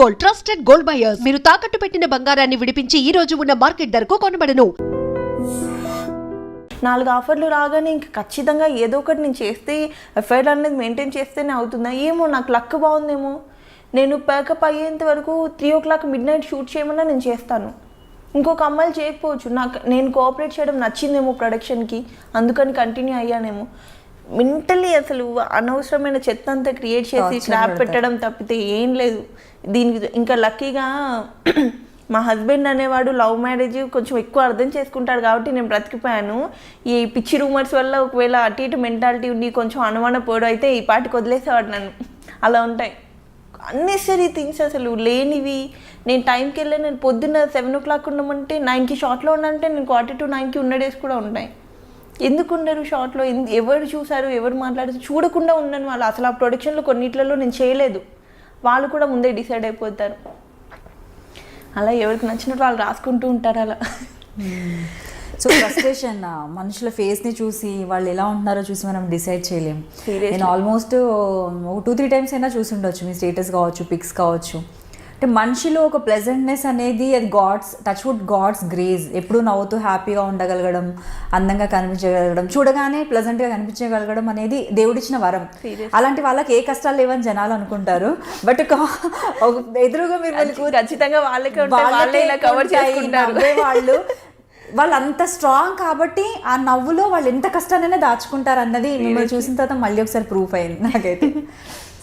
Gold, trusted gold buyers. మీరు తాకట్టు పెట్టిన బంగారాన్ని విడిపించి ఈ రోజు ఉన్న మార్కెట్ ధరకు కొనబడను. 4 ఆఫర్లు రాగానే ఇంక ఖచ్చితంగా ఏదో ఒకటి నేను చేస్తే ఎఫ్ఐఆర్ అనేది మెయింటైన్ చేస్తేనే అవుతుందా ఏమో, నాకు లక్ బాగుందేమో. నేను ప్యాకప్ అయ్యేంత వరకు 3 o'clock midnight షూట్ చేయమన్నా నేను చేస్తాను. ఇంకొక అమ్మాయిలు చేయకపోవచ్చు. నేను కోఆపరేట్ చేయడం నచ్చిందేమో ప్రొడక్షన్కి, అందుకని కంటిన్యూ అయ్యానేమో. మెంటలీ అసలు అనవసరమైన చెత్త అంతా క్రియేట్ చేసి స్లాబ్ పెట్టడం తప్పితే ఏం లేదు దీనికి. ఇంకా లక్కీగా మా హస్బెండ్ అనేవాడు లవ్ మ్యారేజ్ కొంచెం ఎక్కువ అర్థం చేసుకుంటాడు కాబట్టి నేను బ్రతికిపోయాను. ఈ పిచ్చి రూమర్స్ వల్ల ఒకవేళ అటు ఇటు మెంటాలిటీ ఉండి కొంచెం అనుమాన పోవడం అయితే ఈ పాటికి వదిలేసేవాడు నన్ను. అలా ఉంటాయి అన్నెసరీ థింగ్స్, అసలు లేనివి. నేను టైంకి వెళ్ళి నేను పొద్దున్న 7 o'clock ఉండమంటే 9కి షార్ట్లో ఉన్నంటే నేను 8:45 ఉన్న డేస్ కూడా ఉంటాయి. ఎందుకు ఉండరు షార్ట్లో? ఎవరు చూసారు, ఎవరు మాట్లాడారు చూడకుండా ఉన్నాను. వాళ్ళు అసలు ఆ ప్రొడక్షన్లో కొన్నిట్లలో నేను చేయలేదు, వాళ్ళు కూడా ముందే డిసైడ్ అయిపోతారు. అలా ఎవరికి నచ్చినట్టు వాళ్ళు రాసుకుంటూ ఉంటారు అలా. సో ఫ్రస్ట్రేషన్ మనుషుల ఫేస్ని చూసి వాళ్ళు ఎలా ఉంటున్నారో చూసి మనం డిసైడ్ చేయలేం. నేను ఆల్మోస్ట్ 2-3 times అయినా చూసి ఉండొచ్చు, మీ స్టేటస్ కావచ్చు, పిక్స్ కావచ్చు. అంటే మనిషిలో ఒక ప్లెజెంట్నెస్ అనేది అది గాడ్స్ గ్రేస్. ఎప్పుడు నవ్వుతూ హ్యాపీగా ఉండగలగడం, అందంగా కనిపించగలగడం, చూడగానే ప్లెజెంట్గా కనిపించగలగడం అనేది దేవుడిచ్చిన వరం. అలాంటి వాళ్ళకి ఏ కష్టాలు లేవని జనాలు అనుకుంటారు. బట్ ఎదురుగా మీరు ఖచ్చితంగా వాళ్ళు అంత స్ట్రాంగ్ కాబట్టి ఆ నవ్వులో వాళ్ళు ఎంత కష్టానైనా దాచుకుంటారు అన్నది మిమ్మల్ని చూసిన తర్వాత మళ్ళీ ఒకసారి ప్రూఫ్ అయింది నాకైతే.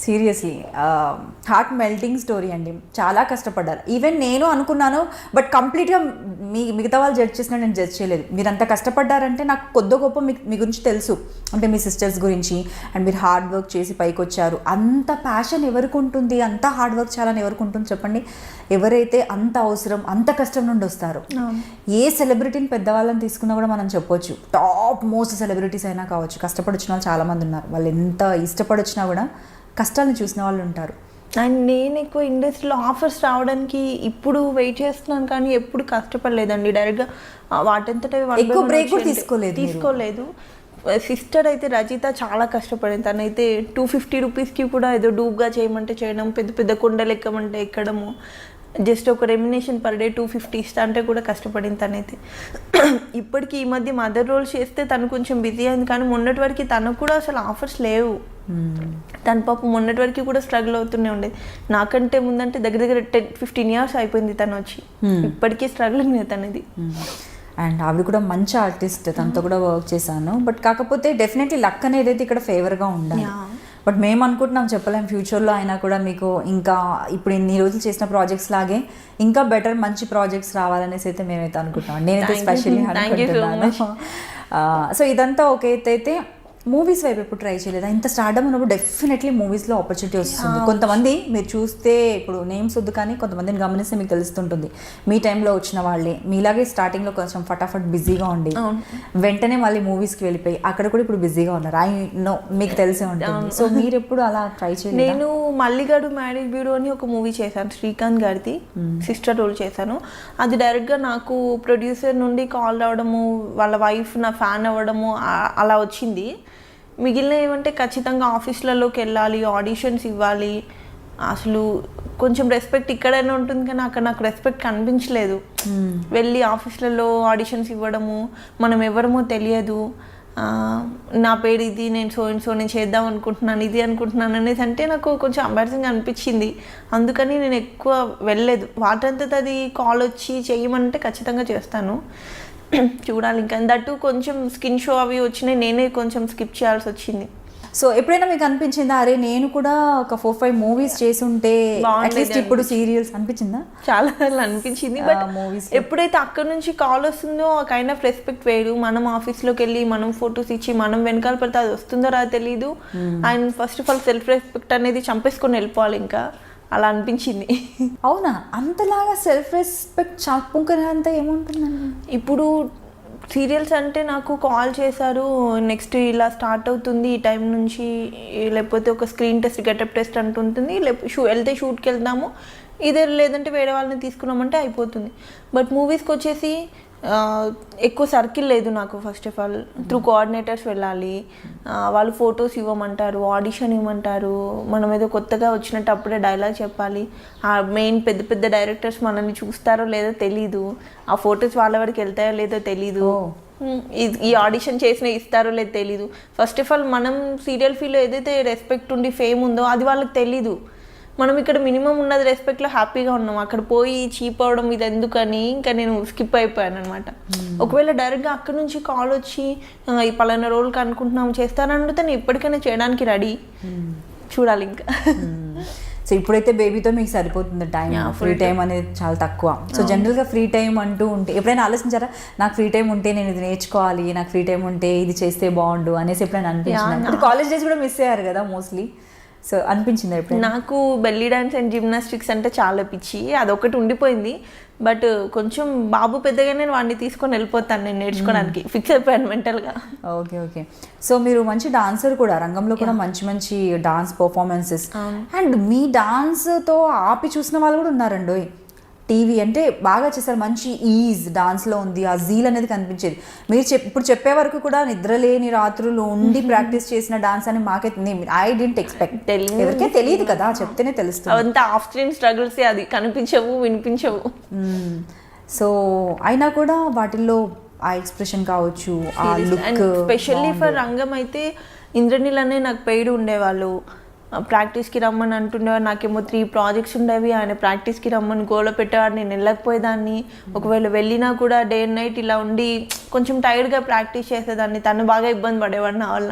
సీరియస్లీ హార్ట్ మెల్టింగ్ స్టోరీ అండి. చాలా కష్టపడ్డారు. ఈవెన్ నేను అనుకున్నాను, బట్ కంప్లీట్గా మిగతా వాళ్ళు జడ్జ్ చేసినా నేను జడ్జ్ చేయలేదు. మీరు అంత కష్టపడ్డారంటే నాకు కొద్ది గొప్ప మీ గురించి తెలుసు, అంటే మీ సిస్టర్స్ గురించి. అండ్ మీరు హార్డ్ వర్క్ చేసి పైకి వచ్చారు. అంత ప్యాషన్ ఎవరికి ఉంటుంది, అంత హార్డ్ వర్క్ చేయాలని ఎవరికి ఉంటుంది చెప్పండి? ఎవరైతే అంత అవసరం, అంత కష్టం నుండి వస్తారు. ఏ సెలబ్రిటీని పెద్దవాళ్ళని తీసుకున్నా కూడా మనం చెప్పొచ్చు, టాప్ మోస్ట్ సెలబ్రిటీస్ అయినా కావచ్చు, కష్టపడి వచ్చిన వాళ్ళు చాలామంది ఉన్నారు. వాళ్ళు ఎంత ఇష్టపడి వచ్చినా కూడా కష్టాలను చూసిన వాళ్ళు ఉంటారు. అండ్ నేను ఎక్కువ ఇండస్ట్రీలో ఆఫర్స్ రావడానికి ఇప్పుడు వెయిట్ చేస్తున్నాను, కానీ ఎప్పుడు కష్టపడలేదండి. డైరెక్ట్గా వాటంతట ఎక్కువ బ్రేక్ తీసుకోలేదు. సిస్టర్ అయితే రజిత చాలా కష్టపడింది. తనైతే 250 రూపీస్కి కూడా ఏదో డూబ్గా చేయమంటే చేయడం, పెద్ద పెద్ద కొండలు ఎక్కమంటే ఎక్కడము, జస్ట్ ఒక రెమ్యునేషన్ పర్ డే 250 ఇస్తా అంటే కూడా కష్టపడింది తనైతే. ఇప్పటికీ ఈ మధ్య మదర్ రోల్స్ చేస్తే తను కొంచెం బిజీ అయింది, కానీ మొన్నటి వరకు తనకు కూడా అసలు ఆఫర్స్ లేవు. తన పాప మొన్నటి వరకు కూడా స్ట్రగుల్ అవుతూనే ఉండేది. నాకంటే ముందంటే దగ్గర 10-15 years అయిపోయింది తను వచ్చి. ఇప్పటికీ స్ట్రగుల్ ఉంది తనది. అండ్ ఆవిడ కూడా మంచి ఆర్టిస్ట్, తనతో కూడా వర్క్ చేశాను. బట్ కాకపోతే డెఫినెట్లీ లక్ అనేది అయితే ఇక్కడ ఫేవర్గా ఉండాలి. బట్ మేము అనుకుంటున్నాం, చెప్పలేం ఫ్యూచర్లో అయినా కూడా మీకు ఇంకా ఇప్పుడు ఇన్ని రోజులు చేసిన ప్రాజెక్ట్స్ లాగే ఇంకా బెటర్ మంచి ప్రాజెక్ట్స్ రావాలనేసి అయితే మేమైతే అనుకుంటున్నాం. నేనైతే స్పెషల్లీ అనుకుంటున్నాను. సో ఇదంతా ఓకే అయితే మూవీస్ వైపు ఎప్పుడు ట్రై చేయలేదా? ఇంత స్టార్డమ్ ఉన్నప్పుడు డెఫినెట్లీ మూవీస్లో ఆపర్చునిటీ వస్తుంది. కొంతమంది మీరు చూస్తే ఇప్పుడు నేమ్స్ వద్దు, కానీ కొంతమందిని గమనిస్తే మీకు తెలుస్తుంటుంది. మీ టైంలో వచ్చిన వాళ్ళే మీలాగే స్టార్టింగ్లో కొంచెం ఫటాఫట్ బిజీగా ఉండి వెంటనే మళ్ళీ మూవీస్కి వెళ్ళిపోయి అక్కడ కూడా ఇప్పుడు బిజీగా ఉన్నారు. ఐ నో, మీకు తెలిసే ఉంటుంది. సో మీరు ఎప్పుడు అలా ట్రై చేయలేదు? నేను మల్లిగాడు మ్యారేజ్ బ్యూరో అని ఒక మూవీ చేశాను, శ్రీకాంత్ గారిది సిస్టర్ రోల్ చేశాను. అది డైరెక్ట్గా నాకు ప్రొడ్యూసర్ నుండి కాల్ రావడము, వాళ్ళ వైఫ్ నా ఫ్యాన్ అవ్వడము అలా వచ్చింది. మిగిలిన ఏమంటే ఖచ్చితంగా ఆఫీసులలోకి వెళ్ళాలి, ఆడిషన్స్ ఇవ్వాలి. అసలు కొంచెం రెస్పెక్ట్ ఇక్కడైనా ఉంటుంది, కానీ అక్కడ నాకు రెస్పెక్ట్ కనిపించలేదు. వెళ్ళి ఆఫీసులలో ఆడిషన్స్ ఇవ్వడము, మనం ఎవరమో తెలియదు, నా పేరు ఇది, నేను నేను చేద్దాం అనుకుంటున్నాను, ఇది అనుకుంటున్నాను అనేసి అంటే నాకు కొంచెం ఎంబారసింగ్ అనిపించింది. అందుకని నేను ఎక్కువ వెళ్ళలేదు. వాటంతట అది కాల్ వచ్చి చేయమంటే ఖచ్చితంగా చేస్తాను. చూడాలి ఇంకా. దట్టు కొంచెం స్కిన్ షో అవి వచ్చినాయి, నేనే కొంచెం స్కిప్ చేయాల్సి వచ్చింది. సో ఎప్పుడైనా మీకు అనిపించిందా, అరే నేను కూడా ఒక 4-5 మూవీస్ చేసి ఉంటే అట్లీస్ట్ ఇప్పుడు సీరియల్స్ అనిపించిందా? చాలా సార్లు అనిపించింది. బట్ మూవీస్ ఎప్పుడైతే అక్కడ నుంచి కాల్ వస్తుందో ఆ కైండ్ ఆఫ్ రెస్పెక్ట్ వేరు. మనం ఆఫీస్లోకి వెళ్ళి మనం ఫొటోస్ ఇచ్చి మనం వెనకాల పడితే అది వస్తుందో రాదో తెలీదు. And first of all self respect అనేది చంపేసుకొని వెళ్ళిపోవాలి. ఇంకా అలా అనిపించింది. అవునా? అంతలాగా సెల్ఫ్ రెస్పెక్ట్ చంపుకునేంత ఏముంటుందండి? ఇప్పుడు సీరియల్స్ అంటే నాకు కాల్ చేశారు, నెక్స్ట్ ఇలా స్టార్ట్ అవుతుంది ఈ టైం నుంచి, లేకపోతే ఒక స్క్రీన్ టెస్ట్, గెటప్ టెస్ట్ అంటుంటుంది, వెళ్తే షూట్కి వెళ్దాము, ఇదే లేదంటే వేరే వాళ్ళని తీసుకున్నామంటే అయిపోతుంది. బట్ మూవీస్కి వచ్చేసి ఎక్కువ సర్కిల్ లేదు నాకు. First of all through coordinators వెళ్ళాలి, వాళ్ళు ఫొటోస్ ఇవ్వమంటారు, ఆడిషన్ ఇవ్వమంటారు, మనం ఏదో కొత్తగా వచ్చినట్టు అప్పుడే డైలాగ్ చెప్పాలి. ఆ మెయిన్ పెద్ద పెద్ద డైరెక్టర్స్ మనల్ని చూస్తారో లేదో తెలీదు, ఆ ఫొటోస్ వాళ్ళ వరకు వెళ్తాయో లేదో తెలీదు, ఈ ఆడిషన్ చేసిన ఇస్తారో లేదో తెలీదు. ఫస్ట్ ఆఫ్ ఆల్ మనం సీరియల్ ఫీల్డ్లో ఏదైతే రెస్పెక్ట్ ఉండి ఫేమ్ ఉందో అది వాళ్ళకి తెలీదు. మనం ఇక్కడ మినిమం ఉన్నది రెస్పెక్ట్లో హ్యాపీగా ఉన్నాం, అక్కడ పోయి చీప్ అవడం ఇది ఎందుకని ఇంకా నేను స్కిప్ అయిపోయాను అనమాట. ఒకవేళ డైరెక్ట్గా అక్కడ నుంచి కాల్ వచ్చి ఈ పలానా రోల్కి అనుకుంటున్నాం చేస్తానని అడిగితే నేను ఎప్పటికైనా చేయడానికి రెడీ. చూడాలి ఇంకా. సో ఇప్పుడైతే బేబీతో మీకు సరిపోతుంది టైం, ఫ్రీ టైం అనేది చాలా తక్కువ. సో జనరల్గా ఫ్రీ టైం అంటూ ఉంటే ఎప్పుడైనా ఆలోచించారా, నాకు ఫ్రీ టైం ఉంటే నేను ఇది నేర్చుకోవాలి, నాకు ఫ్రీ టైం ఉంటే ఇది చేస్తే బాగుండు అనేసి ఎప్పుడైనా అనిపించింది? కాలేజ్ డేస్ కూడా మిస్ అయ్యారు కదా మోస్ట్లీ, సో అనిపించింది ఎప్పుడు? నాకు బెల్లీ డాన్స్ అండ్ జిమ్నాస్టిక్స్ అంటే చాలా పిచ్చి, అదొకటి ఉండిపోయింది. బట్ కొంచెం బాబు పెద్దగానే వాడిని తీసుకొని వెళ్ళిపోతాను నేను నేర్చుకోవడానికి, ఫిక్స్ అయిపోయాను మెంటల్గా. Okay okay. సో మీరు మంచి డాన్సర్ కూడా, రంగంలో కూడా మంచి మంచి డాన్స్ పర్ఫార్మెన్సెస్, అండ్ మీ డాన్స్తో ఆపి చూసిన వాళ్ళు కూడా ఉన్నారండి. టీవీ అంటే బాగా చేశారు, మంచి ఈజ్ డాన్స్లో ఉంది, ఆ జీల్ అనేది కనిపించేది. మీరు ఇప్పుడు చెప్పే వరకు కూడా నిద్రలేని రాత్రులు ఉండి ప్రాక్టీస్ చేసిన డాన్స్ అని మాకైతే ఐ డెంట్ ఎక్స్పెక్ట్. ఎవరికే తెలియదు కదా, చెప్తేనే తెలుస్తుంది. అంతా ఆఫ్ స్క్రీన్ స్ట్రగుల్స్, అది కనిపించవు వినిపించవు. సో అయినా కూడా వాటిల్లో ఆ ఎక్స్ప్రెషన్ కావచ్చు, ఆ లుక్. స్పెషల్లీ ఫర్ రంగం అయితే ఇంద్రనీల్ అనే నాకు పెయిడ్ ఉండేవాళ్ళు, ప్రాక్టీస్కి రమ్మని అంటుండేవారు. నాకేమో 3 ప్రాజెక్ట్స్ ఉండేవి, ఆయన ప్రాక్టీస్కి రమ్మని గోల పెట్టేవాడు, నేను వెళ్ళకపోయేదాన్ని. ఒకవేళ వెళ్ళినా కూడా డే అండ్ నైట్ ఇలా ఉండి కొంచెం టైర్డ్గా ప్రాక్టీస్ చేసేదాన్ని, తను బాగా ఇబ్బంది పడేవాడు నా వల్ల.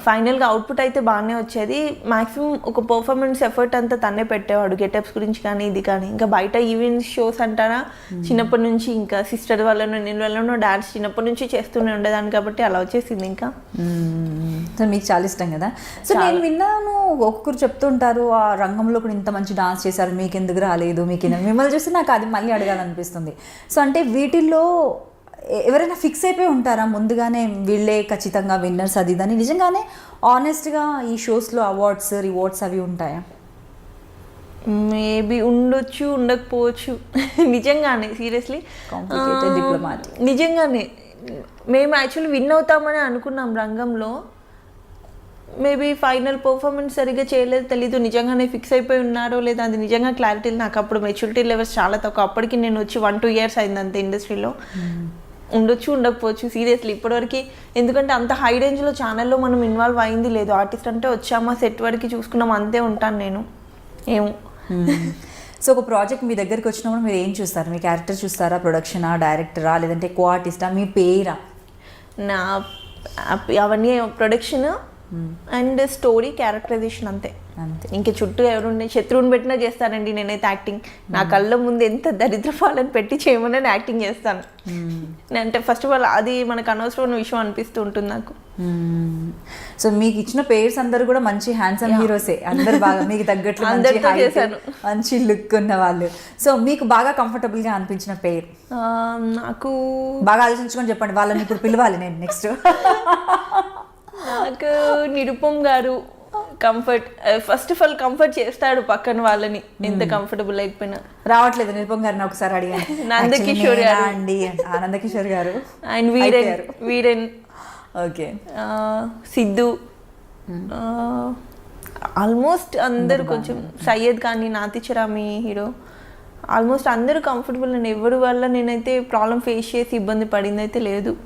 ఫైనల్గా అవుట్పుట్ అయితే బాగానే వచ్చేది. మ్యాక్సిమం ఒక పర్ఫార్మెన్స్ ఎఫర్ట్ అంతా తనే పెట్టేవాడు, గెటప్స్ గురించి కానీ ఇది కానీ. ఇంకా బయట ఈవెంట్స్ షోస్ అంటారా, చిన్నప్పటి నుంచి ఇంకా సిస్టర్ వల్లనో నేను వల్లనో డాన్స్ చిన్నప్పటి నుంచి చేస్తూనే ఉండేదాన్ని కాబట్టి అలా వచ్చేసింది. ఇంకా సో మీకు చాలా ఇష్టం కదా. సో నేను విన్నాను, ఒక్కొక్కరు చెప్తుంటారు ఆ రంగంలో కూడా ఇంత మంచి డాన్స్ చేశారు, మీకు ఎందుకు రాలేదు, మీకు మిమ్మల్ని చూస్తే నాకు అది మళ్ళీ అడగాలనిపిస్తుంది. సో అంటే వీటిల్లో ఎవరైనా ఫిక్స్ అయిపోయి ఉంటారా ముందుగానే వీళ్ళే ఖచ్చితంగా విన్నర్స్ అది ఇదని? నిజంగానే ఆనెస్ట్గా ఈ షోస్లో అవార్డ్స్ రివార్డ్స్ అవి ఉంటాయా? మేబీ ఉండొచ్చు, ఉండకపోవచ్చు. నిజంగానే సీరియస్లీ డిప్లొమాటిక్. నిజంగానే మేము యాక్చువల్లీ విన్ అవుతామని అనుకున్నాం రంగంలో. మేబీ ఫైనల్ పర్ఫార్మెన్స్ సరిగ్గా చేయలేదు తెలీదు, నిజంగానే ఫిక్స్ అయిపోయి ఉన్నారో లేదా అది నిజంగా క్లారిటీ. నాకు అప్పుడు మెచ్యూరిటీ లెవెల్స్ చాలా తక్కువ, అప్పటికి నేను వచ్చి 1-2 years అయింది అంతే ఇండస్ట్రీలో. ఉండొచ్చు, ఉండకపోవచ్చు సీరియస్లీ ఇప్పటివరకు. ఎందుకంటే అంత హై రేంజ్లో ఛానల్లో మనం ఇన్వాల్వ్ అయింది లేదు. ఆర్టిస్ట్ అంటే వచ్చామా, సెట్ వరకు చూసుకున్నాం, అంతే ఉంటాను నేను. ఏమో. సో ఒక ప్రాజెక్ట్ మీ దగ్గరికి వచ్చినప్పుడు మీరు ఏం చూస్తారు? మీ క్యారెక్టర్ చూస్తారా, ప్రొడక్షనా, డైరెక్టరా, లేదంటే కో ఆర్టిస్టా, మీ పేరా? నా అవన్నీ ప్రొడక్షన్ అండ్ స్టోరీ, క్యారెక్టరైజేషన్ అంతే. ఇంక చుట్టూ ఎవరుండే శత్రువుని పెట్టినా చేస్తానండి నేనైతే యాక్టింగ్. నా కళ్ళ ముందు ఎంత దరిద్రపాలని పెట్టి చేయమని నేను యాక్టింగ్ చేస్తాను. అంటే ఫస్ట్ ఆఫ్ ఆల్ అది మనకు అనవసరమైన విషయం అనిపిస్తూ ఉంటుంది నాకు. సో మీకు ఇచ్చిన పేర్స్ అందరు కూడా మంచి హ్యాండ్సమ్ హీరోసే, అందరు బాగా మీకు తగ్గట్లు మంచి లుక్ ఉన్న వాళ్ళు. సో మీకు బాగా కంఫర్టబుల్ గా అనిపించిన పేరు? నాకు బాగా ఆలోచించుకొని చెప్పండి, వాళ్ళని ఇప్పుడు పిలవాలి నేను నెక్స్ట్. నాకు నిరుపమ్ గారు comfort. First of all comfort చేస్తాడు పక్కన వాళ్ళని, ఎంత కంఫర్టబుల్ అయిపోయినా. రావట్లేదు నిరుపమ్ గారిని ఒకసారి అడిగాను. నందకిషోర్ గారు అండి, ఆనందకిషోర్ గారు and Viren okay, Siddhu, almost అందరు కొంచెం, సయ్యద్ కానీ, నాతిచరామి హీరో, ఆల్మోస్ట్ అందరూ కంఫర్టబుల్. అండ్ ఎవరి వల్ల నేనైతే ప్రాబ్లం ఫేస్ చేసి ఇబ్బంది పడింది అయితే లేదు.